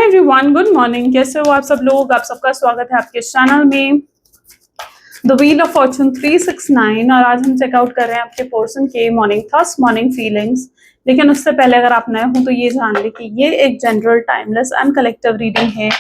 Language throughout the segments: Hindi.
Hi everyone, good morning. कैसे हो आप सब लोग? आप सबका स्वागत है आपके चैनल में द व्हील ऑफ फॉर्चून 369। और आज हम चेकआउट कर रहे हैं आपके पर्सन के मॉर्निंग थॉट्स, मॉर्निंग फीलिंग्स। लेकिन उससे पहले अगर आप नए हो तो ये जान लें कि ये एक general, timeless and collective reading है।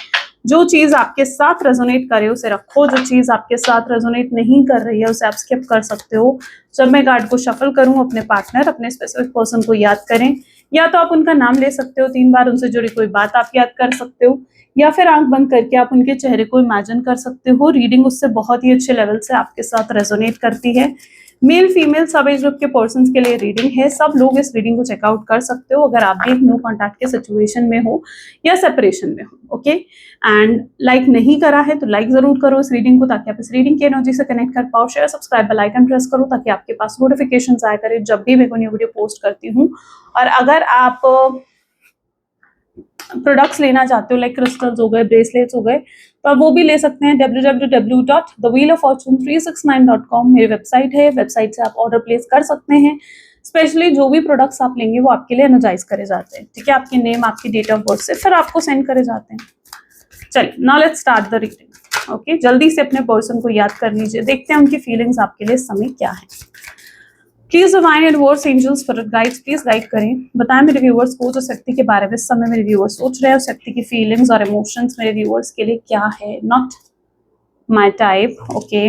जो चीज़ आपके साथ रेजोनेट करे उसे रखो, जो चीज़ आपके साथ रेजोनेट नहीं कर रही है उसे आप स्किप कर सकते हो। जब मैं कार्ड को शफल करूँ, अपने पार्टनर, अपने स्पेसिफिक पर्सन को याद करें, या तो आप उनका नाम ले सकते हो, 3 बार उनसे जुड़ी कोई बात आप याद कर सकते हो, या फिर आंख बंद करके आप उनके चेहरे को इमेजिन कर सकते हो। रीडिंग उससे बहुत ही अच्छे लेवल से आपके साथ रेजोनेट करती है। मेल फीमेल सब एज ग्रुप के पर्सन्स के लिए रीडिंग है। सब लोग इस रीडिंग को चेकआउट कर सकते हो अगर आप भी एक नो कॉन्टैक्ट के सिचुएशन में हो या सेपरेशन में हो। ओके, एंड लाइक नहीं करा है तो लाइक जरूर करो इस रीडिंग को, ताकि आप इस रीडिंग की एनर्जी से कनेक्ट कर पाओ। Share, subscribe, bell icon press करो ताकि आपके पास नोटिफिकेशन आया करे जब भी मैं कोई न्यू वीडियो पोस्ट करती हूँ। और अगर आप प्रोडक्ट्स लेना चाहते हो, लाइक क्रिस्टल्स हो गए, ब्रेसलेट्स हो गए, तो आप वो भी ले सकते हैं। www.thewheeloffortune369.com मेरी वेबसाइट है। वेबसाइट से आप ऑर्डर प्लेस कर सकते हैं। स्पेशली जो भी प्रोडक्ट्स आप लेंगे वो आपके लिए एनर्जाइज करे जाते हैं, ठीक है, आपके नेम, आपकी डेट ऑफ बर्थ से फिर आपको सेंड करे जाते हैं। चलिए, now let's start the reading. Okay, जल्दी से अपने पर्सन को याद कर लीजिए, देखते हैं उनकी फीलिंग्स आपके लिए इस समय क्या है। Please divine adverse angels spirit guides please guide करें, बताएं मेरे व्यूअर्स को जो शक्ति के बारे में इस समय मेरे व्यूअर्स सोच रहे हैं, उस शक्ति की फीलिंग्स और इमोशंस मेरे व्यूअर्स के लिए क्या है। Not my type, okay,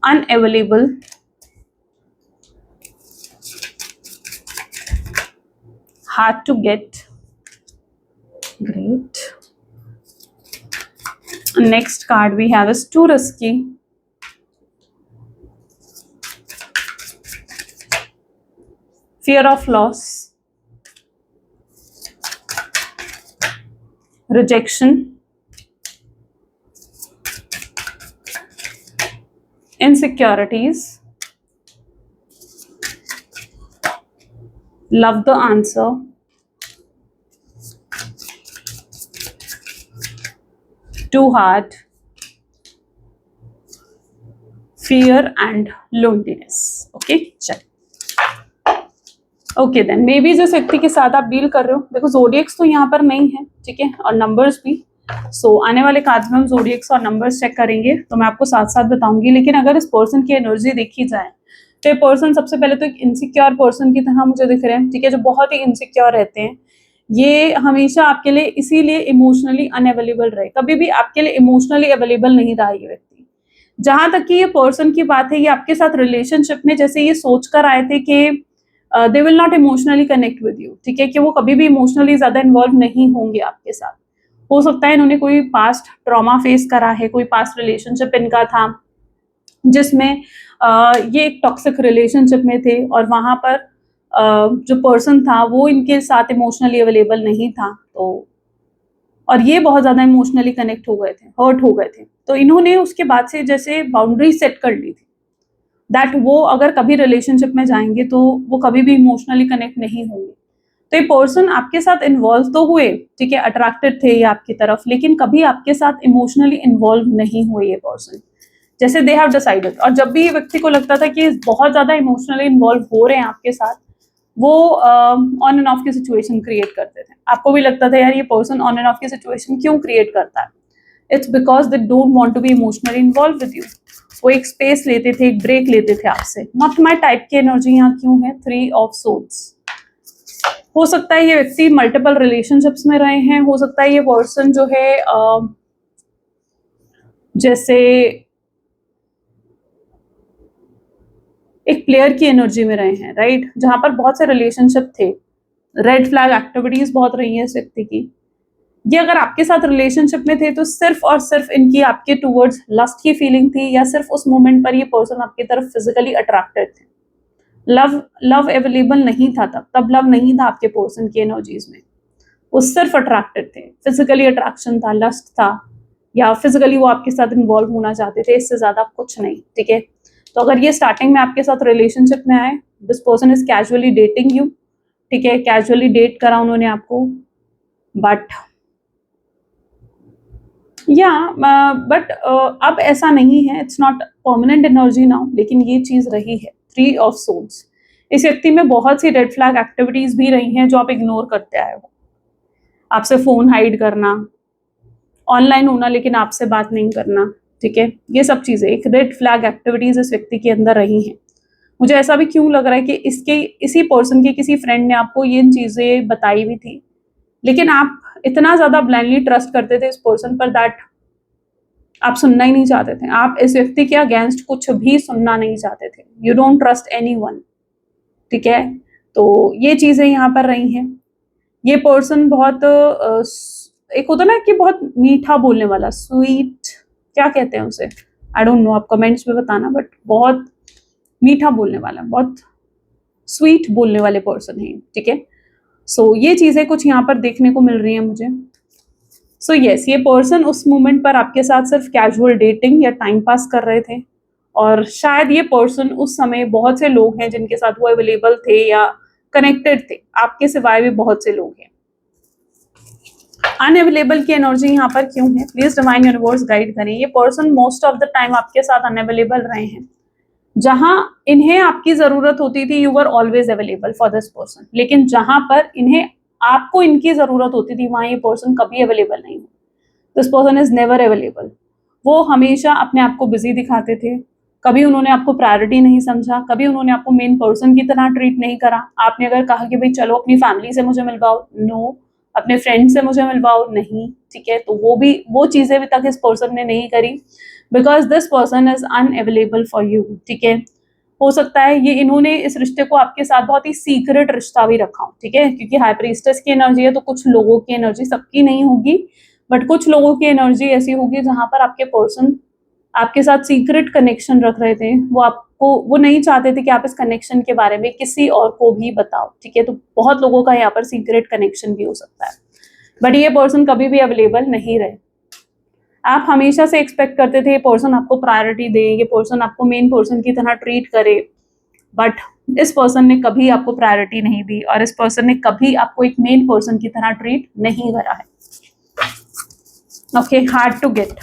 unavailable, hard to get, great. Next card we have is too risky, fear of loss, rejection, insecurities, love the answer, too hard, fear and loneliness। Okay, चल ओके देन मे बी जिस व्यक्ति के साथ आप डील कर रहे हो, देखो जोडियक्स तो यहाँ पर नहीं है, ठीक है, और नंबर्स भी। सो आने वाले कार्ड्स में हम जोडियक्स और नंबर्स चेक करेंगे, तो मैं आपको साथ साथ बताऊंगी। लेकिन अगर इस पर्सन की एनर्जी देखी जाए तो ये पर्सन सबसे पहले तो एक इनसिक्योर पर्सन की तरह मुझे दिख रहे हैं, ठीक है, जो बहुत ही इनसिक्योर रहते हैं। ये हमेशा आपके लिए इसीलिए इमोशनली अनअवेलेबल रहे, कभी भी आपके लिए इमोशनली अवेलेबल नहीं रहा ये व्यक्ति। जहां तक कि ये पर्सन की बात है, ये आपके साथ रिलेशनशिप में जैसे ये सोच कर आए थे कि they will not emotionally connect with you, ठीक है, कि वो कभी भी इमोशनली ज्यादा इन्वॉल्व नहीं होंगे आपके साथ। हो सकता है इन्होंने कोई पास्ट ट्रॉमा फेस करा है, कोई पास्ट रिलेशनशिप इनका था जिसमें ये एक टॉक्सिक रिलेशनशिप में थे, और वहां पर जो पर्सन था वो इनके साथ इमोशनली अवेलेबल नहीं था, तो और ये बहुत ज्यादा इमोशनली कनेक्ट हो गए थे, हर्ट हो गए थे, तो इन्होंने उसके बाद से जैसे बाउंड्री सेट कर ली थी दैट वो अगर कभी रिलेशनशिप में जाएंगे तो वो कभी भी इमोशनली कनेक्ट नहीं होंगे। तो ये पर्सन आपके साथ इन्वॉल्व तो हुए, ठीक है, अट्रैक्टेड थे ये आपकी तरफ, लेकिन कभी आपके साथ इमोशनली इन्वॉल्व नहीं हुए ये पर्सन, जैसे दे हैव डिसाइडेड। और जब भी ये व्यक्ति को लगता था कि बहुत ज्यादा इमोशनली इन्वॉल्व हो रहे हैं आपके साथ, वो ऑन एंड ऑफ की सिचुएशन क्रिएट करते थे। आपको भी लगता था यार ये पर्सन ऑन एंड ऑफ की सिचुएशन क्यों क्रिएट करता है, it's because they don't want to be emotionally involve with you. वो एक स्पेस लेते थे, एक ब्रेक लेते थे आपसे। नॉट माई टाइप की एनर्जी यहाँ क्यों है, 3 ऑफ सोर्ड्स। हो सकता है ये व्यक्ति मल्टीपल रिलेशनशिप्स में रहे हैं, हो सकता है ये पर्सन जो है जैसे एक प्लेयर की एनर्जी में रहे हैं, राइट, जहां पर बहुत से रिलेशनशिप थे, रेड फ्लैग एक्टिविटीज बहुत रही है इस व्यक्ति की। ये अगर आपके साथ रिलेशनशिप में थे तो सिर्फ और सिर्फ इनकी आपके टूवर्ड्स लस्ट की फीलिंग थी, या सिर्फ उस मोमेंट पर ये पर्सन आपकी तरफ फिजिकली अट्रैक्टेड थे। लव अवेलेबल नहीं था, तब लव नहीं था आपके पर्सन की एनर्जीज में, वो सिर्फ अट्रैक्टेड थे, फिजिकली अट्रैक्शन था, लस्ट था, या फिजिकली वो आपके साथ इन्वॉल्व होना चाहते थे, इससे ज्यादा कुछ नहीं, ठीक है। तो अगर ये स्टार्टिंग में आपके साथ रिलेशनशिप में आए, this person is casually dating you, ठीक है, कैजुअली डेट करा उन्होंने आपको, बट बट अब ऐसा नहीं है, it's not permanent energy now, लेकिन ये चीज रही है 3 ऑफ सोर्ड्स। इस व्यक्ति में बहुत सी रेड फ्लैग एक्टिविटीज भी रही हैं जो आप इग्नोर करते आए हो। आपसे फ़ोन हाइड करना, ऑनलाइन होना लेकिन आपसे बात नहीं करना, ठीक है? ये सब चीज़ें एक रेड फ्लैग एक्टिविटीज़ इस व्यक्ति के अंदर रही हैं। मुझे ऐसा भी क्यों लग रहा है कि इसी पर्सन के किसी फ्रेंड ने आपको ये चीज़ें बताई भी थी, लेकिन आप इतना ज़्यादा ब्लाइंडली ट्रस्ट करते थे इस पर्सन पर दैट आप सुनना ही नहीं चाहते थे। आप इस व्यक्ति के अगेंस्ट कुछ भी सुनना नहीं चाहते थे। यू डोंट ट्रस्ट एनीवन, ठीक है? तो ये चीज़ें यहाँ पर रही हैं। ये पर्सन बहुत एक होता है ना कि बहुत मीठा बोलने वाला, स्वीट, क्या कहते हैं उसे? आई डोंट नो, आप कमेंट्स में बताना, बट बहुत मीठा बोलने वाला, बहुत स्वीट बोलने वाले पर्सन हैं, ठीक है? सो ये चीज़ें कुछ यहाँ पर देखने को मिल रही हैं मुझे। सो यस, ये पर्सन उस मोमेंट पर आपके साथ सिर्फ कैजुअल डेटिंग या टाइम पास कर रहे थे, और शायद ये पर्सन उस समय बहुत से लोग हैं जिनके साथ वो अवेलेबल थे या कनेक्टेड थे, आपके सिवाय भी बहुत से लोग हैं। अनअवेलेबल की एनर्जी यहाँ पर क्यों है? प्लीज डिवाइन यूनिवर्स गाइड करें। ये person most of the time आपके साथ अनअवेलेबल रहे हैं। जहां इन्हें आपकी जरूरत होती थी, you were always available for this person, लेकिन जहां पर इन्हें आपको इनकी जरूरत होती थी, वहां ये पर्सन कभी अवेलेबल नहीं हुआ। This person is never available. वो हमेशा अपने आप को बिजी दिखाते थे, कभी उन्होंने आपको प्रायोरिटी नहीं समझा, कभी उन्होंने आपको मेन पर्सन की तरह ट्रीट नहीं करा। आपने अगर कहा कि भाई चलो अपनी फैमिली से मुझे मिलवाओ, नो। अपने फ्रेंड से मुझे मिलवाओ, नहीं, ठीक है? तो वो चीजें भी तक इस पर्सन ने नहीं करी, because this person is unavailable for you, ठीक है? हो सकता है ये इन्होंने इस रिश्ते को आपके साथ बहुत ही सीक्रेट रिश्ता भी रखा हो, ठीक है? क्योंकि हाई प्रीस्टेस की एनर्जी है, तो कुछ लोगों की एनर्जी, सबकी नहीं होगी, बट कुछ लोगों की एनर्जी ऐसी होगी जहां पर आपके पर्सन आपके साथ सीक्रेट कनेक्शन रख रहे थे। वो नहीं चाहते थे कि आप इस कनेक्शन के बारे में किसी और को भी बताओ, ठीक है? तो बहुत लोगों का यहाँ पर सीक्रेट कनेक्शन भी हो सकता है, बट ये पर्सन कभी भी अवेलेबल नहीं रहे। आप हमेशा से एक्सपेक्ट करते थे ये पर्सन आपको प्रायोरिटी दे, ये पर्सन आपको मेन पर्सन की तरह ट्रीट करे, बट इस पर्सन ने कभी आपको प्रायोरिटी नहीं दी, और इस पर्सन ने कभी आपको एक मेन पर्सन की तरह ट्रीट नहीं करा है। Okay, hard to get.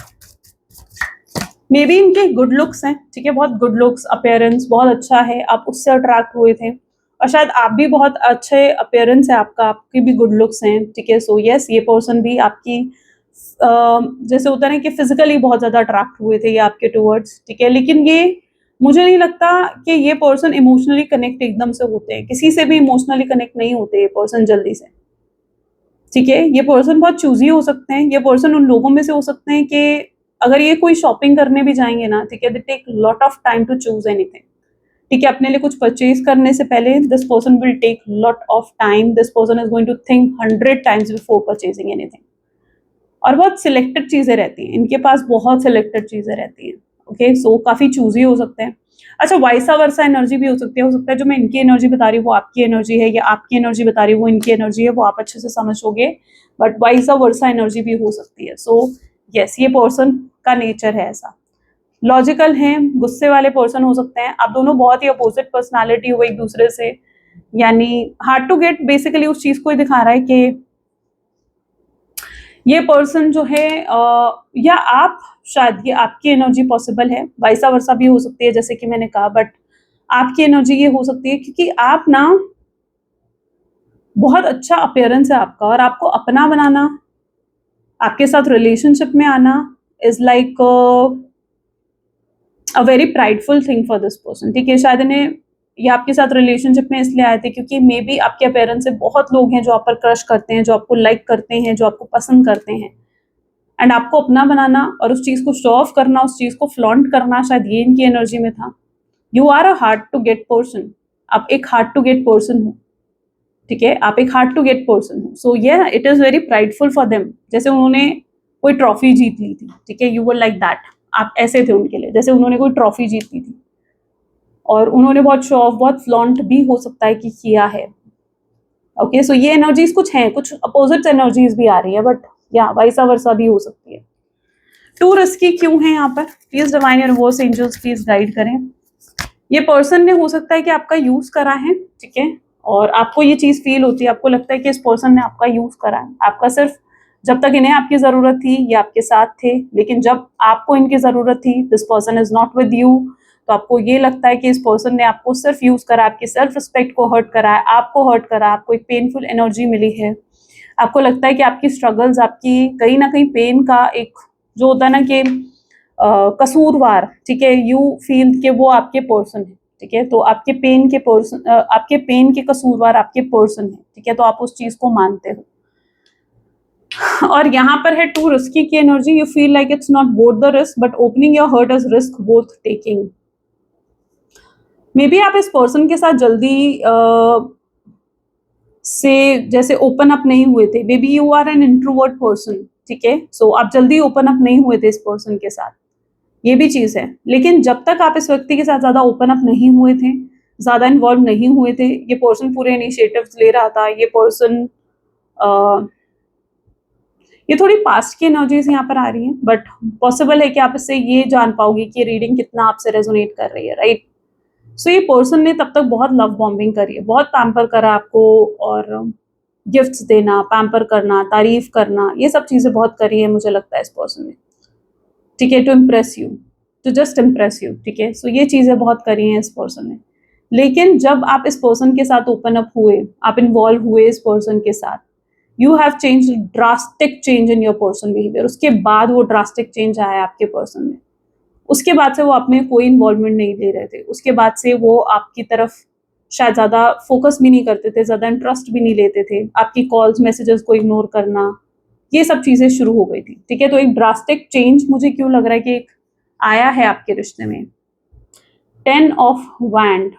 Maybe इनके गुड लुक्स हैं, ठीक है? बहुत गुड लुक्स, अपीयरेंस बहुत अच्छा है, आप उससे अट्रैक्ट हुए थे, और शायद आप भी बहुत अच्छे अपीयरेंस है आपका, आपके भी गुड लुक्स हैं, ठीक है? सो यस, ये पर्सन भी आपकी जैसे होता है ना कि फिजिकली बहुत ज्यादा अट्रैक्ट हुए थे ये आपके टूवर्ड्स, ठीक है? लेकिन ये मुझे नहीं लगता कि ये पर्सन इमोशनली कनेक्ट एकदम से होते हैं, किसी से भी इमोशनली कनेक्ट नहीं होते ये पर्सन जल्दी से, ठीक है? ये पर्सन बहुत चूजी हो सकते हैं। ये पर्सन उन लोगों में से हो सकते हैं कि अगर ये कोई शॉपिंग करने भी जाएंगे ना, ठीक है, they take lot of time to choose anything, ठीक है? अपने लिए कुछ परचेज करने से पहले this person will take lot of time, this person is going to think 100 times before purchasing anything, और बहुत सिलेक्टेड चीजें रहती हैं इनके पास, बहुत सिलेक्टेड चीजें रहती हैं। ओके, सो काफी चूजी हो सकते हैं। अच्छा, वाइसा वर्सा एनर्जी भी हो सकता है जो मैं इनकी एनर्जी बता रही हूँ वो आपकी एनर्जी है, या आपकी एनर्जी बता रही हूँ वो इनकी एनर्जी है, वो आप अच्छे से समझोगे, बट वाइसा वर्सा एनर्जी भी हो सकती है। सो यस, ये पर्सन का नेचर है ऐसा, लॉजिकल है, गुस्से वाले पर्सन हो सकते हैं। आप दोनों बहुत ही अपोजिट पर्सनालिटी हो एक दूसरे से, यानी हार्ड टू गेट बेसिकली उस चीज को ही दिखा रहा है कि ये पर्सन जो है या आप, शायद ये आपकी एनर्जी पॉसिबल है, वाइसा वर्सा भी हो सकती है जैसे कि मैंने कहा, बट आपकी एनर्जी ये हो सकती है क्योंकि आप ना बहुत अच्छा अपीयरेंस है आपका, और आपको अपना बनाना, आपके साथ रिलेशनशिप में आना is like a very prideful thing for this person, ठीक है? शायद इन्हें ये आपके साथ रिलेशनशिप में इसलिए आए थे क्योंकि मे बी आपके अपीयरेंस से बहुत लोग हैं जो आप पर क्रश करते हैं, जो आपको लाइक करते हैं, जो आपको पसंद करते हैं, एंड आपको अपना बनाना और उस चीज को शो ऑफ करना, उस चीज को फ्लॉन्ट करना, शायद ये इनकी एनर्जी में था। You are a hard to get person, आप एक हार्ड टू गेट पर्सन हो, ठीक है? आप एक हार्ड टू गेट पर्सन हो। सो ये it is very prideful for them, जैसे उन्होंने कोई ट्रॉफी जीत ली थी, ठीक है? यू वर लाइक दैट, आप ऐसे थे उनके लिए जैसे उन्होंने कोई ट्रॉफी जीत ली थी, और उन्होंने बहुत शो ऑफ, बहुत फ्लॉन्ट भी हो सकता है कि किया है। ओके, सो ये एनर्जीज कुछ हैं, कुछ अपोजिट एनर्जीज भी आ रही है, बट या वाइसा वर्सा भी हो सकती है। टू रिस्की क्यों है यहाँ पर? Please divine universe angels please guide करें। ये पर्सन ने हो सकता है कि आपका यूज करा है, ठीक है? और आपको ये चीज फील होती है, आपको लगता है कि इस पर्सन ने आपका यूज करा है, आपका सिर्फ जब तक इन्हें आपकी जरूरत थी ये आपके साथ थे, लेकिन जब आपको इनकी जरूरत थी this person is not with you, तो आपको ये लगता है कि इस पर्सन ने आपको सिर्फ यूज करा, आपकी सेल्फ रिस्पेक्ट को हर्ट करा है, आपको हर्ट करा, आपको एक पेनफुल एनर्जी मिली है, आपको लगता है कि आपकी स्ट्रगल्स, आपकी कहीं ना कहीं पेन का एक जो होता है ना कि कसूरवार, ठीक है, यू फील कि वो आपके पर्सन है, ठीक है, तो आपके पेन के पर्सन, आपके पेन के कसूरवार आपके पर्सन है, ठीक है, तो आप उस चीज को मानते हो। और यहाँ पर है टू रिस्की की energy, you feel like it's not both the risk but opening your heart is risk both taking. Maybe आप इस पर्सन के साथ जल्दी से जैसे ओपन अप नहीं हुए थे, maybe you are an introvert person, ठीक है, सो आप जल्दी ओपन अप नहीं हुए थे इस पर्सन के साथ, ये भी चीज है। लेकिन जब तक आप इस व्यक्ति के साथ ज्यादा ओपन अप नहीं हुए थे, ज्यादा इन्वॉल्व नहीं हुए थे, ये पर्सन पूरे इनिशिएटिव्स ले रहा था, ये पर्सन ये थोड़ी पास्ट की एनर्जीज यहाँ पर आ रही हैं, बट पॉसिबल है कि आप इससे ये जान पाओगे कि रीडिंग कितना आपसे रेजोनेट कर रही है, राइट। सो ये पर्सन ने तब तक बहुत लव बॉम्बिंग करी है, बहुत पैम्पर करा आपको, और गिफ्ट्स देना, पैम्पर करना, तारीफ करना, ये सब चीजें बहुत करी है मुझे लगता है इस पर्सन ने, ठीक है, to impress you, to just impress you, ठीक है। सो ये चीजें बहुत करी हैं इस पर्सन ने। लेकिन जब आप इस पर्सन के साथ ओपन अप हुए, आप इन्वॉल्व हुए इस पर्सन के साथ, you have change, drastic change in your person behaviour, उसके बाद वो ड्रास्टिक चेंज आया आपके पर्सन में। उसके बाद से वो आप में कोई इन्वॉल्वमेंट नहीं ले रहे थे, उसके बाद से वो आपकी तरफ शायद ज़्यादा फोकस भी नहीं करते थे, ज़्यादा इंटरेस्ट भी नहीं लेते थे, आपकी कॉल्स मैसेजेस को इग्नोर करना, ये सब चीज़ें शुरू हो गई थी, ठीक है। तो एक ड्रास्टिक चेंज मुझे क्यों लग रहा है कि एक आया है आपके रिश्ते में। 10 ऑफ वैंड,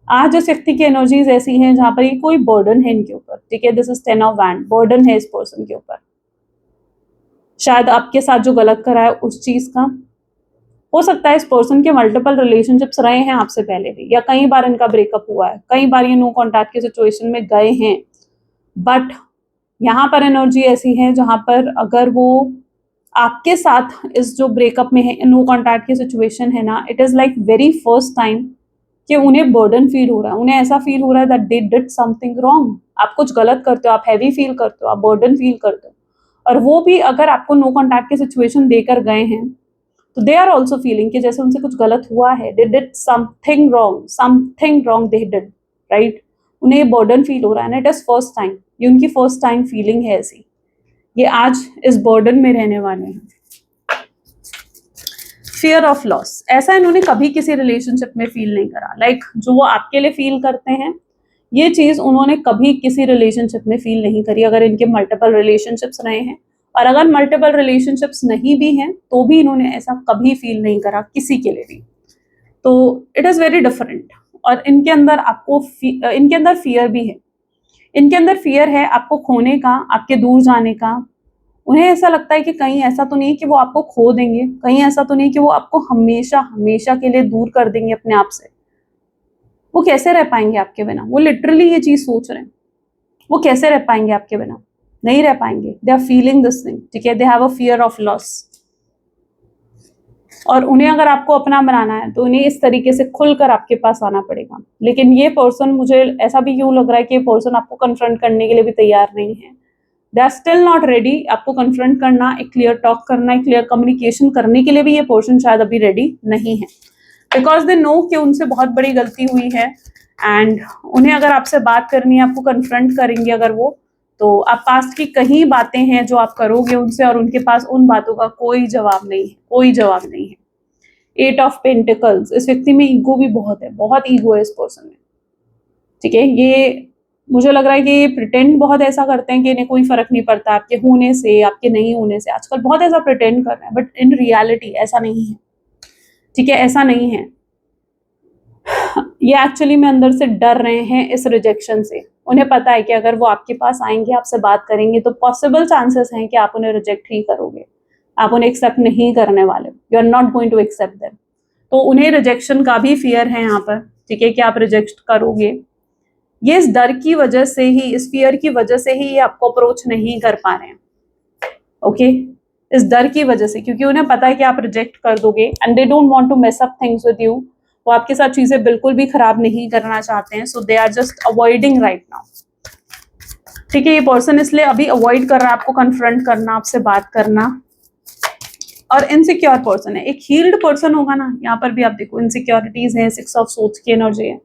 आज इस व्यक्ति की एनर्जीज ऐसी हैं जहां पर ये कोई बर्डन है इनके ऊपर, ठीक है, this is 10 of wand, burden है इस पर्सन के ऊपर, शायद आपके साथ जो गलत करा है उस चीज का। हो सकता है इस पर्सन के मल्टीपल रिलेशनशिप्स रहे हैं आपसे पहले भी, या कई बार इनका ब्रेकअप हुआ है, कई बार ये नो कॉन्टैक्ट की सिचुएशन में गए हैं, बट यहाँ पर एनर्जी ऐसी है जहां पर अगर वो आपके साथ इस जो ब्रेकअप में है, नो कॉन्टैक्ट की सिचुएशन है ना, it is like very first time कि उन्हें बर्डन फील हो रहा है, उन्हें ऐसा फील हो रहा है that they did something wrong. आप कुछ गलत करते हो, आप हैवी फील करते हो, आप बर्डन फील करते हो, और वो भी अगर आपको नो कॉन्टैक्ट की सिचुएशन देकर गए हैं तो दे आर ऑल्सो फीलिंग कि जैसे उनसे कुछ गलत हुआ है, they did something wrong they did, right. उन्हें ये बर्डन फील हो रहा है ना, इट इज फर्स्ट टाइम, ये उनकी फर्स्ट टाइम फीलिंग है ऐसी, ये आज इस बर्डन में रहने वाले हैं। फियर ऑफ लॉस, ऐसा इन्होंने कभी किसी रिलेशनशिप में फील नहीं करा, लाइक जो वो आपके लिए फील करते हैं ये चीज उन्होंने कभी किसी रिलेशनशिप में फील नहीं करी, अगर इनके मल्टीपल रिलेशनशिप्स रहे हैं, और अगर मल्टीपल रिलेशनशिप्स नहीं भी हैं तो भी इन्होंने ऐसा कभी फील नहीं करा किसी के लिए भी। तो इट इज वेरी डिफरेंट, और इनके अंदर इनके अंदर फियर भी है, इनके अंदर फियर है आपको खोने का, आपके दूर जाने का। उन्हें ऐसा लगता है कि कहीं ऐसा तो नहीं कि वो आपको खो देंगे, कहीं ऐसा तो नहीं कि वो आपको हमेशा हमेशा के लिए दूर कर देंगे अपने आप से। वो कैसे रह पाएंगे आपके बिना, वो लिटरली ये चीज सोच रहे हैं, वो कैसे रह पाएंगे आपके बिना, नहीं रह पाएंगे। They are feeling this thing, ठीक है, they have a fear of loss. और उन्हें अगर आपको अपना बनाना है तो उन्हें इस तरीके से खुलकर आपके पास आना पड़ेगा। लेकिन ये पर्सन, मुझे ऐसा भी क्यों लग रहा है कि ये पर्सन आपको कन्फ्रंट करने के लिए भी तैयार नहीं है, they are still not ready आपको कन्फ्रंट करना, एक क्लियर टॉक करना, एक क्लियर कम्युनिकेशन करने के लिए भी ये पर्सन शायद अभी रेडी नहीं है, बिकॉज दे नो कि उनसे बहुत बड़ी गलती हुई है, एंड उन्हें अगर आपसे बात करनी है, आपको कन्फ्रंट करेंगे अगर वो, तो आप पास्ट की कहीं बातें हैं जो आप करोगे उनसे, और उनके पास उन बातों का कोई जवाब नहीं है, कोई जवाब नहीं है। 8 ऑफ पेंटिकल्स, इस व्यक्ति में ईगो भी बहुत है, बहुत ईगो है इस पर्सन में, ठीक है। ये मुझे लग रहा है कि ये प्रिटेंड बहुत ऐसा करते हैं कि इन्हें कोई फर्क नहीं पड़ता आपके होने से, आपके नहीं होने से, आजकल बहुत ऐसा प्रिटेंड कर रहे हैं, बट इन रियलिटी ऐसा नहीं है, ठीक है, ऐसा नहीं है। ये एक्चुअली में अंदर से डर रहे हैं इस रिजेक्शन से, उन्हें पता है कि अगर वो आपके पास आएंगे, आपसे बात करेंगे, तो पॉसिबल चांसेस हैं कि आप उन्हें रिजेक्ट ही करोगे, आप उन्हें एक्सेप्ट नहीं करने वाले, you are not going to accept them. तो उन्हें रिजेक्शन का भी फियर है यहाँ पर, ठीक है, कि आप रिजेक्ट करोगे। ये इस डर की वजह से ही, इस फियर की वजह से ही ये आपको अप्रोच नहीं कर पा रहे हैं, ओके, इस डर की वजह से, क्योंकि उन्हें पता है कि आप रिजेक्ट कर दोगे, and they don't want to mess up things with you. वो आपके साथ चीजें बिल्कुल भी खराब नहीं करना चाहते हैं, so they are just avoiding right now, ठीक है। ये पर्सन इसलिए अभी अवॉइड कर रहा है आपको कन्फ्रंट करना, आपसे बात करना। और इनसिक्योर पर्सन है, एक हील्ड पर्सन होगा ना, यहाँ पर भी आप देखो इनसिक्योरिटीज है, 6 ऑफ सोर्ड्स की एनर्जी है।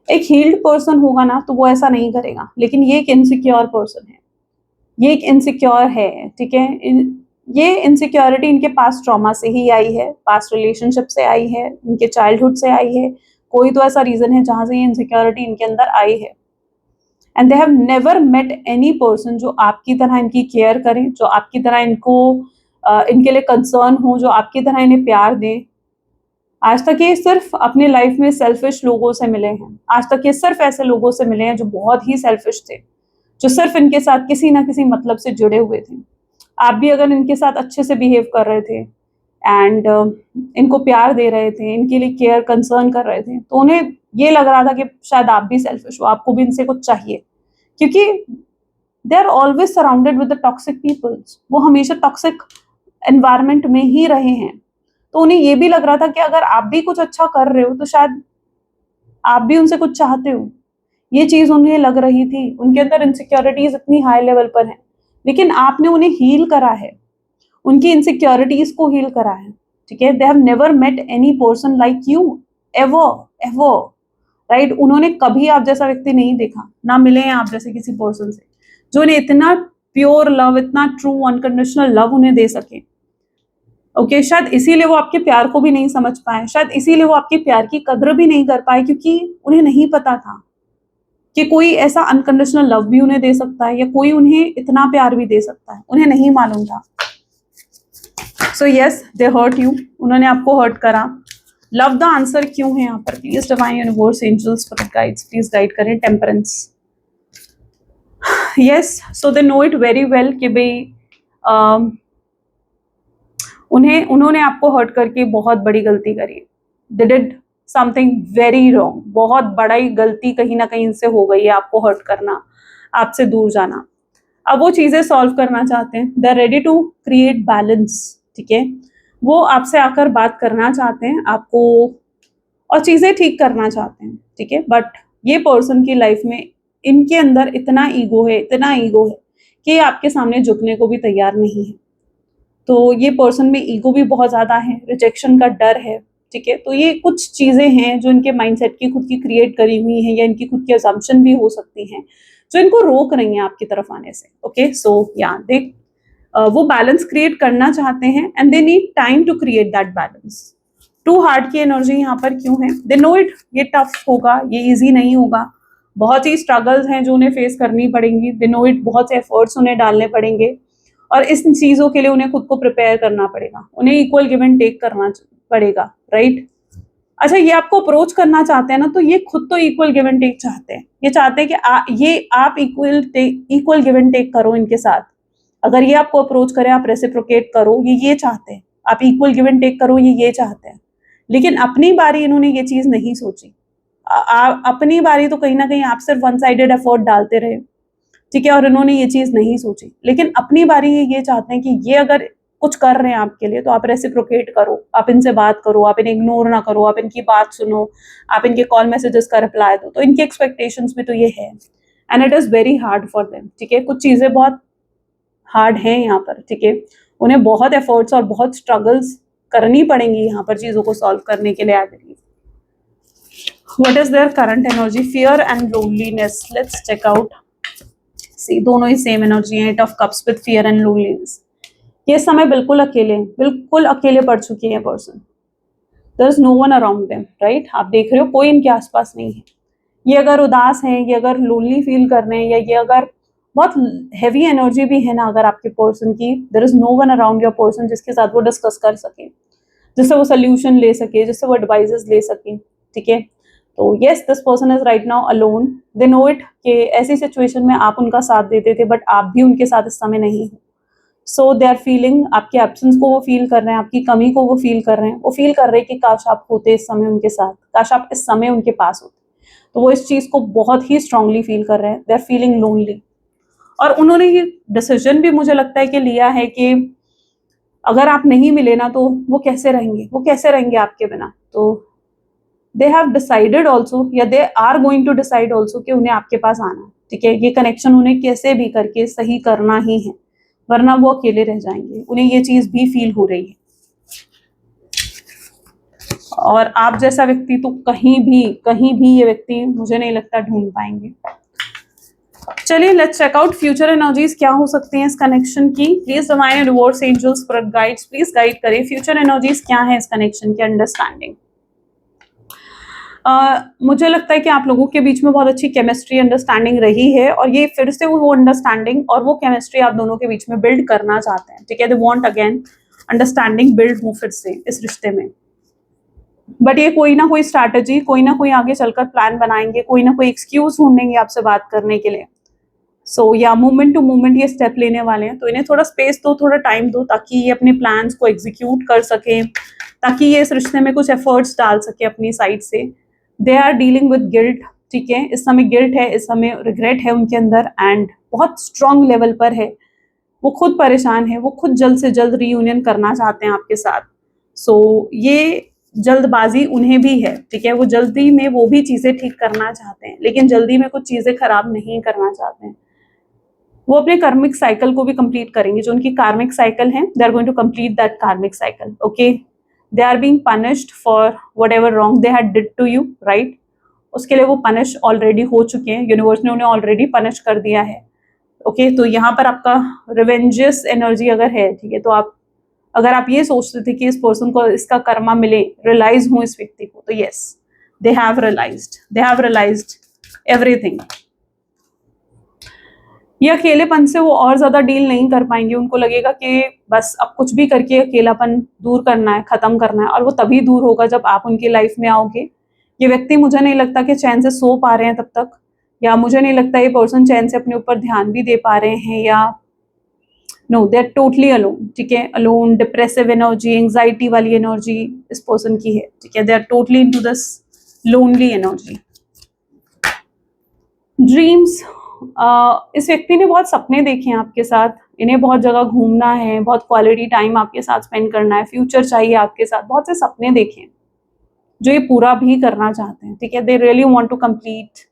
एक हील्ड पर्सन होगा ना तो वो ऐसा नहीं करेगा, लेकिन ये एक इनसिक्योर पर्सन है, ये एक इनसिक्योर है, ठीक है। ये इनसिक्योरिटी इनके पास ट्रॉमा से ही आई है, पास्ट रिलेशनशिप से आई है, इनके चाइल्डहुड से आई है। कोई तो ऐसा रीजन है जहां से ये इनसिक्योरिटी इनके अंदर आई है। And they have never met any person जो आपकी तरह इनकी केयर करे, जो आपकी तरह इनको इनके लिए कंसर्न हो, जो आपकी तरह इन्हें प्यार दे। आज तक ये सिर्फ अपने लाइफ में सेल्फिश लोगों से मिले हैं। आज तक ये सिर्फ ऐसे लोगों से मिले हैं जो बहुत ही सेल्फिश थे, जो सिर्फ इनके साथ किसी ना किसी मतलब से जुड़े हुए थे। आप भी अगर इनके साथ अच्छे से बिहेव कर रहे थे एंड इनको प्यार दे रहे थे, इनके लिए केयर कंसर्न कर रहे थे, तो उन्हें ये लग रहा था कि शायद आप भी सेल्फिश हो, आपको भी इनसे कुछ चाहिए, क्योंकि they are always surrounded with the toxic peoples. वो हमेशा टॉक्सिक एनवायरनमेंट में ही रहे हैं। तो उन्हें ये भी लग रहा था कि अगर आप भी कुछ अच्छा कर रहे हो तो शायद आप भी उनसे कुछ चाहते हो। ये चीज उन्हें लग रही थी। उनके अंदर इनसिक्योरिटीज इतनी हाई लेवल पर हैं, लेकिन आपने उन्हें हील करा है, उनकी इनसिक्योरिटीज को हील करा है, ठीक है। They have never met any person like you ever ever, right. उन्होंने कभी आप जैसा व्यक्ति नहीं देखा, ना मिले हैं आप जैसे किसी पर्सन से जो उन्हें इतना प्योर लव, इतना ट्रू अनकंडीशनल लव उन्हें दे सके। ओके, शायद इसीलिए वो आपके प्यार को भी नहीं समझ पाए, शायद इसीलिए वो आपके प्यार की कद्र भी नहीं कर पाए, क्योंकि उन्हें नहीं पता था कि कोई ऐसा अनकंडीशनल लव भी उन्हें दे सकता है, या कोई उन्हें इतना प्यार भी दे सकता है। उन्हें नहीं मालूम था। So yes, they hurt you, उन्होंने आपको हर्ट करा। लव द आंसर क्यों है यहाँ पर? Please divine universe, angels, spirit guides, please guide करें। Temperance, yes, so they know it very well कि भाई उन्होंने आपको हर्ट करके बहुत बड़ी गलती करी। They did something very wrong, बहुत बड़ी गलती कहीं ना कहीं से हो गई है, आपको हर्ट करना, आपसे दूर जाना। अब वो चीजें सॉल्व करना चाहते हैं, they are ready to create balance, ठीक है। वो आपसे आकर बात करना चाहते हैं आपको, और चीजें ठीक करना चाहते हैं, ठीक है। बट ये पर्सन की लाइफ में इनके अंदर इतना ईगो है, इतना ईगो है कि आपके सामने झुकने को भी तैयार नहीं है। तो ये पर्सन में ईगो भी बहुत ज्यादा है, रिजेक्शन का डर है, ठीक है। तो ये कुछ चीजें हैं जो इनके माइंडसेट की खुद की क्रिएट करी हुई हैं, या इनकी खुद की असम्पशन भी हो सकती हैं, जो इनको रोक रही हैं आपकी तरफ आने से। ओके, सो या वो बैलेंस क्रिएट करना चाहते हैं and they need time to create that balance. Too hard की एनर्जी यहाँ पर क्यों है? दे नो इट, ये टफ होगा, ये इजी नहीं होगा, बहुत ही स्ट्रगल्स हैं जो उन्हें फेस करनी पड़ेंगी। दे नो इट, बहुत से एफर्ट्स उन्हें डालने पड़ेंगे, और इस चीजों के लिए उन्हें खुद को प्रिपेयर करना पड़ेगा, उन्हें इक्वल गिव एंड टेक करना पड़ेगा, राइट। अच्छा, ये आपको अप्रोच करना चाहते हैं ना, तो ये खुद तो इक्वल गिव एंड टेक चाहते हैं। ये चाहते हैं कि आप इक्वल गिव एंड टेक करो इनके साथ। अगर ये आपको अप्रोच करें, आप रेसिप्रोकेट करो, ये चाहते हैं। आप इक्वल गिव एंड टेक करो, ये चाहते हैं। लेकिन अपनी बारी इन्होंने ये चीज नहीं सोची। अपनी बारी तो कहीं ना कहीं आप सिर्फ वन साइडेड एफर्ट डालते रहे, ठीक है, और इन्होंने ये चीज नहीं सोची। लेकिन अपनी बारी ये चाहते हैं कि ये अगर कुछ कर रहे हैं आपके लिए, तो आप रेसिप्रोकेट करो, आप इनसे बात करो, आप इन्हें इग्नोर ना करो, आप इनकी बात सुनो, आप इनके कॉल मैसेजेस का रिप्लाई दो। तो इनकी एक्सपेक्टेशंस भी तो ये है, and it is very hard for them, ठीक है। कुछ चीजें बहुत हार्ड हैं यहाँ पर, ठीक है। उन्हें बहुत एफर्ट्स और बहुत स्ट्रगल्स करनी पड़ेंगी यहाँ पर चीजों को सॉल्व करने के लिए, I believe. What is their current energy? Fear and loneliness, let's check out. See, दोनों ही सेम एनर्जी है, eight of cups with fear and loneliness. ये समय बिल्कुल अकेले पड़ चुकी है person. There is no one around them, right. आप देख रहे हो कोई इनके आसपास नहीं है। ये अगर उदास हैं, ये अगर लोनली फील कर रहे हैं, या ये अगर बहुत हैवी एनर्जी भी है ना अगर आपके पर्सन की, there is no one around your person जिसके साथ वो डिस्कस कर सके, जिससे वो सोल्यूशन ले सके, जिससे वो एडवाइजेस ले सके, ठीक है। तो yes, this person is right now alone. They know it कि ऐसी सिचुएशन में आप उनका साथ देते थे, बट आप भी उनके साथ इस समय नहीं हो। सो दे आर फीलिंग, आपके एब्सेंस को वो फील कर रहे हैं, आपकी कमी को वो फील कर रहे हैं। वो फील कर रहे हैं कि काश आप होते इस समय उनके साथ, काश आप इस समय उनके पास होते। तो वो इस चीज को बहुत ही स्ट्रांगली फील कर रहे हैं। दे आर फीलिंग लोनली, और उन्होंने ये डिसीजन भी मुझे लगता है कि लिया है कि अगर आप नहीं मिले ना, तो वो कैसे रहेंगे आपके बिना। तो दे हैव डिसाइडेड ऑल्सो, या they are going to decide also कि उन्हें आपके पास आना है, ठीक है। ये कनेक्शन उन्हें कैसे भी करके सही करना ही है, वरना वो अकेले रह जाएंगे। उन्हें ये चीज भी फील हो रही है। और आप जैसा व्यक्ति तो कहीं भी ये व्यक्ति मुझे नहीं लगता ढूंढ पाएंगे। चलिए let's check out future energies क्या हो सकती हैं इस कनेक्शन की। Please divine universe angels spirit guides please guide करें फ्यूचर एनर्जीज क्या है इस कनेक्शन की अंडरस्टैंडिंग। मुझे लगता है कि आप लोगों के बीच में बहुत अच्छी केमिस्ट्री अंडरस्टैंडिंग रही है और ये फिर से वो अंडरस्टैंडिंग और वो केमिस्ट्री आप दोनों के बीच में बिल्ड करना चाहते हैं, ठीक है। They want again understanding build हो फिर से इस रिश्ते में, बट ये कोई ना कोई स्ट्रैटेजी, कोई ना कोई आगे चलकर प्लान बनाएंगे, कोई ना कोई एक्सक्यूज ढूंढेंगे आपसे बात करने के लिए। सो या मूवमेंट टू मूवमेंट ये स्टेप लेने वाले हैं, तो इन्हें थोड़ा स्पेस दो, थोड़ा टाइम दो ताकि ये अपने प्लान्स को एग्जीक्यूट कर सकें, ताकि ये इस रिश्ते में कुछ एफर्ट्स डाल सके अपनी साइड से। They are dealing with guilt, ठीक है। इस समय गिल्ट है, इस समय रिग्रेट है उनके अंदर एंड बहुत स्ट्रॉन्ग लेवल पर है। वो खुद परेशान है, वो खुद जल्द से जल्द रीयूनियन करना चाहते हैं आपके साथ। सो ये जल्दबाजी उन्हें भी है, ठीक है। वो जल्दी में वो भी चीजें ठीक करना चाहते हैं, लेकिन जल्दी में कुछ चीजें खराब नहीं करना चाहते हैं। वो अपने कार्मिक साइकिल को भी कंप्लीट करेंगे, जो उनकी कार्मिक साइकिल है, they are going to complete that karmic cycle, okay. They are being punished for whatever wrong they had did to you, right. उसके लिए वो पनिश ऑलरेडी हो चुके हैं, यूनिवर्स ने उन्हें ऑलरेडी पनिश कर दिया है, ओके। तो यहाँ पर आपका रिवेंजस एनर्जी अगर है, ठीक है, तो आप अगर आप ये सोचते थे कि इस पर्सन को इसका कर्मा मिले, रियलाइज हो इस व्यक्ति को, तो yes they have realised everything. ये अकेलेपन से वो और ज्यादा डील नहीं कर पाएंगे, उनको लगेगा कि बस अब कुछ भी करके अकेलापन दूर करना है, खत्म करना है, और वो तभी दूर होगा जब आप उनकी लाइफ में आओगे। ये व्यक्ति मुझे नहीं लगता कि चैन से सो पा रहे हैं तब तक, या मुझे नहीं लगता ये पर्सन चैन से अपने ऊपर ध्यान भी दे पा रहे हैं, या no they are totally alone, ठीक है। अलोन, डिप्रेसिव एनर्जी, एंजाइटी वाली एनर्जी इस पर्सन की है, ठीक है। They are totally into this lonely energy. Dreams, इस व्यक्ति ने बहुत सपने देखे हैं आपके साथ, इन्हें बहुत जगह घूमना है, बहुत क्वालिटी टाइम आपके साथ स्पेंड करना है, फ्यूचर चाहिए आपके साथ, बहुत से सपने देखे हैं जो ये पूरा भी करना चाहते हैं, ठीक है। They really want to complete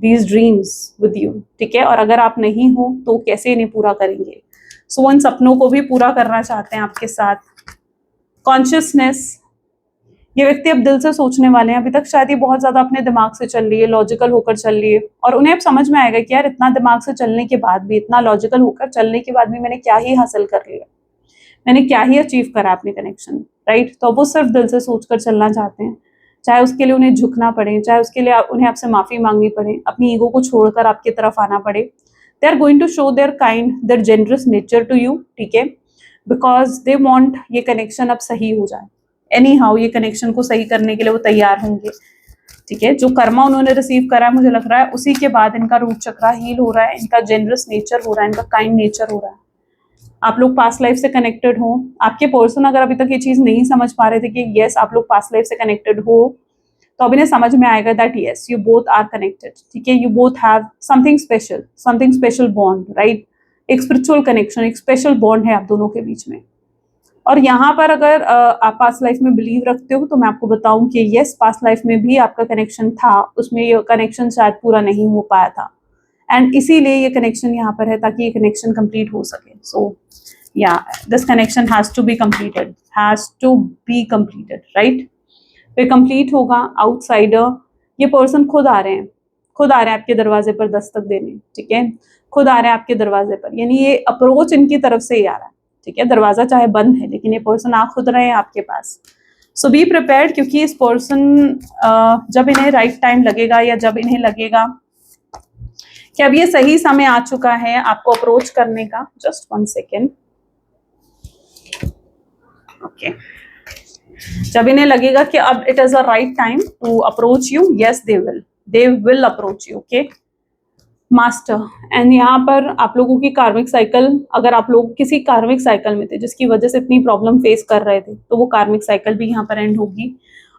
these dreams with you, ठीक है। और अगर आप नहीं हो तो कैसे इन्हें पूरा करेंगे। सो उन सपनों को भी पूरा करना चाहते हैं आपके साथ। कॉन्शियसनेस, ये व्यक्ति अब दिल से सोचने वाले हैं। अभी तक शायद ये बहुत ज्यादा अपने दिमाग से चल रही है, लॉजिकल होकर चल रही है, और उन्हें अब समझ में आएगा कि यार इतना दिमाग से चलने के बाद भी, इतना लॉजिकल होकर चलने के बाद भी मैंने क्या ही हासिल कर लिया, मैंने क्या ही अचीव करा अपने कनेक्शन, राइट। तो अब वो सिर्फ दिल से सोचकर चलना चाहते हैं, चाहे उसके लिए उन्हें झुकना पड़े, चाहे उसके लिए उन्हें आपसे माफी मांगनी पड़े, अपनी ईगो को छोड़कर आपकी तरफ आना पड़े। They are going to show their kind, their generous nature to you, ठीक है, बिकॉज दे वॉन्ट ये कनेक्शन अब सही हो जाए। एनी हाउ ये कनेक्शन को सही करने के लिए वो तैयार होंगे, ठीक है। जो कर्मा उन्होंने रिसीव करा है, मुझे लग रहा है उसी के बाद इनका रूट चक्रा हील हो रहा है, इनका जेनरस नेचर हो रहा है, इनका काइंड नेचर हो रहा है। आप लोग पास्ट लाइफ से कनेक्टेड हो, आपके पर्सन अगर अभी तक ये चीज नहीं समझ पा रहे थे कि यस आप लोग पास्ट लाइफ से कनेक्टेड हो, तो अब इन्हें समझ में आएगा that yes you both are connected, ठीक है। You both have something special bond, right. एक स्पिरिचुअल कनेक्शन, एक स्पेशल बॉन्ड है आप दोनों के बीच में। और यहाँ पर अगर आप पास्ट लाइफ में बिलीव रखते हो, तो मैं आपको बताऊं कि यस पास्ट लाइफ में भी आपका कनेक्शन था, उसमें ये कनेक्शन शायद पूरा नहीं हो पाया था, एंड इसीलिए ये कनेक्शन यहाँ पर है ताकि ये कनेक्शन कंप्लीट हो सके। So yeah this connection has to be completed, right. फिर कंप्लीट होगा। आउटसाइडर, ये पर्सन खुद आ रहे हैं आपके दरवाजे पर दस्तक देने, ठीक है। खुद आ रहे हैं आपके दरवाजे पर, यानी ये अप्रोच इनकी तरफ से ही आ रहा है, ठीक है। दरवाजा चाहे बंद है, लेकिन ये पर्सन आ खुद रहे हैं आपके पास। सो बी प्रिपेयर्ड, क्योंकि इस पर्सन जब इन्हें राइट टाइम लगेगा, या जब इन्हें लगेगा कि अब ये सही समय आ चुका है आपको अप्रोच करने का, जस्ट 1 सेकेंड, ओके। जब इन्हें लगेगा कि अब it is a right time to approach you, yes they will approach you, okay. Master, and यहाँ पर आप लोगों की कार्मिक साइकिल, अगर आप लोग किसी कार्मिक साइकिल में थे जिसकी वजह से इतनी प्रॉब्लम फेस कर रहे थे, तो वो कार्मिक साइकिल भी यहाँ पर एंड होगी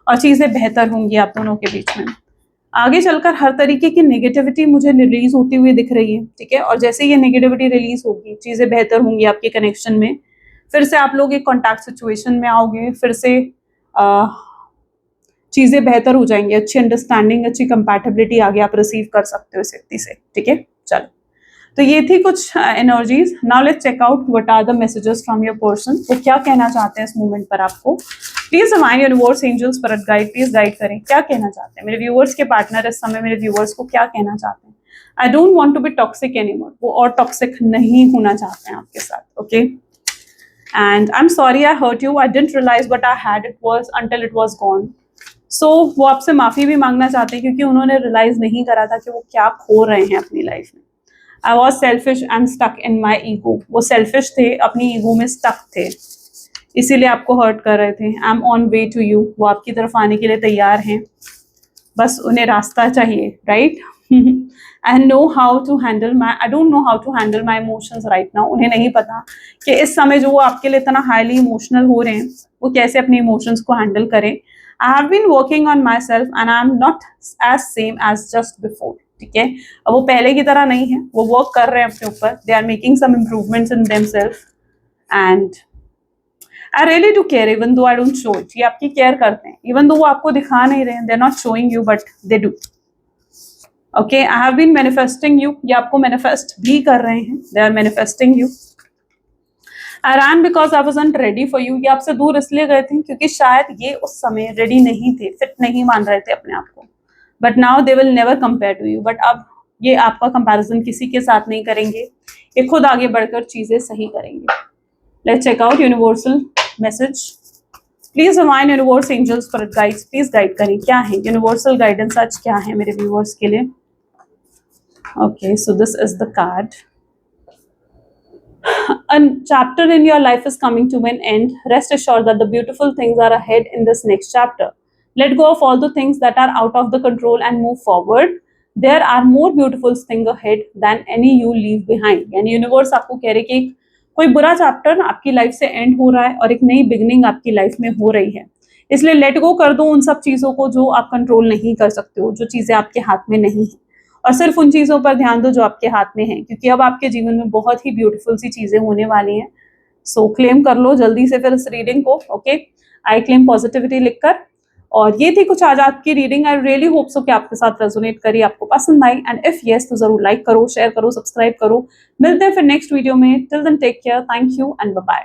और चीजें बेहतर होंगी आप दोनों के बीच में। आगे चलकर हर तरीके की नेगेटिविटी मुझे रिलीज होती हुई दिख रही है, ठीक है। और जैसे ये नेगेटिविटी रिलीज होगी, चीजें बेहतर होंगी आपके कनेक्शन में, फिर से आप लोग एक कॉन्टैक्ट सिचुएशन में आओगे, फिर से चीजें बेहतर हो जाएंगी, अच्छी अंडरस्टैंडिंग, अच्छी कंपैटिबिलिटी आगे आप रिसीव कर सकते हो इस व्यक्ति से, ठीक है। चलो, तो ये थी कुछ energies. Now let's check out what are the messages from your person. वो क्या कहना चाहते हैं इस मोमेंट पर आपको। Please divine universe angels spirit guide, please guide करें क्या कहना चाहते हैं मेरे व्यूअर्स के पार्टनर इस समय, मेरे व्यूअर्स को क्या कहना चाहते हैं। I don't want to be toxic anymore, वो और टॉक्सिक नहीं होना चाहते हैं आपके साथ, okay. And I am sorry I hurt you, I didn't realise what I had it was until it was gone. So वो आपसे माफी भी मांगना चाहते हैं क्योंकि उन्होंने रियलाइज नहीं करा था कि वो क्या खो रहे हैं अपनी लाइफ में। I was selfish and stuck in my ego, वो सेल्फिश थे, अपनी ईगो में स्टक थे, इसीलिए आपको हर्ट कर रहे थे। I am on way to you, वो आपकी तरफ आने के लिए तैयार हैं, बस उन्हें रास्ता चाहिए, right. I know how to handle my, I don't know how to handle my emotions right now. उन्हें नहीं पता कि इस समय जो वो आपके लिए इतना हाईली इमोशनल हो रहे हैं, वो कैसे अपने इमोशंस को हैंडल करें। I have been working on myself and I am not as same as just before, ठीक है। अब वो पहले की तरह नहीं है, वो वर्क कर रहे हैं अपने ऊपर, they are making some improvements in themself and I really do care even though I don't show it. ये आपकी केयर करते हैं, even though वो आपको दिखा नहीं रहे हैं, they're not showing you but they do. Okay, I have been manifesting you. ये आपको manifest भी कर रहे हैं, they are manifesting you. I ran because I wasn't ready for you. ये आपसे दूर इसलिए गए थे क्योंकि शायद ये उस समय ready नहीं थे, fit नहीं मान रहे थे अपने आप को. But now they will never compare to you. But अब ये आपका comparison किसी के साथ नहीं करेंगे, ये खुद आगे बढ़कर चीजें सही करेंगे. Let's check out universal message. Please divine universe angels for guides. Please guide करें, क्या है universal guidance आज क्या है मेरे viewers के लिए. Okay, so this is the card. A chapter in your life is coming to an end. Rest assured that the beautiful things are ahead in this next chapter. Let go of all the things that are out of the control and move forward. There are more beautiful things ahead than any you leave behind. यानी universe आपको कह रहे कि कोई बुरा चैप्टर आपकी लाइफ से एंड हो रहा है और एक नई बिगनिंग आपकी लाइफ में हो रही है, इसलिए लेट गो कर दो उन सब चीज़ों को जो आप कंट्रोल नहीं कर सकते हो, जो चीज़ें आपके हाथ में नहीं है, और सिर्फ उन चीज़ों पर ध्यान दो जो आपके हाथ में है, क्योंकि अब आपके जीवन में बहुत ही ब्यूटीफुल सी चीज़ें होने वाली हैं. सो क्लेम कर लो जल्दी से फिर इस रीडिंग को, ओके. आई क्लेम पॉजिटिविटी लिखकर. और ये थी कुछ आज आपकी reading. I really hope so कि आपके साथ रेजोनेट करी, आपको पसंद आई, एंड इफ येस तो जरूर लाइक करो, शेयर करो, सब्सक्राइब करो. मिलते हैं फिर नेक्स्ट वीडियो में. Till then take care, thank you and bye bye.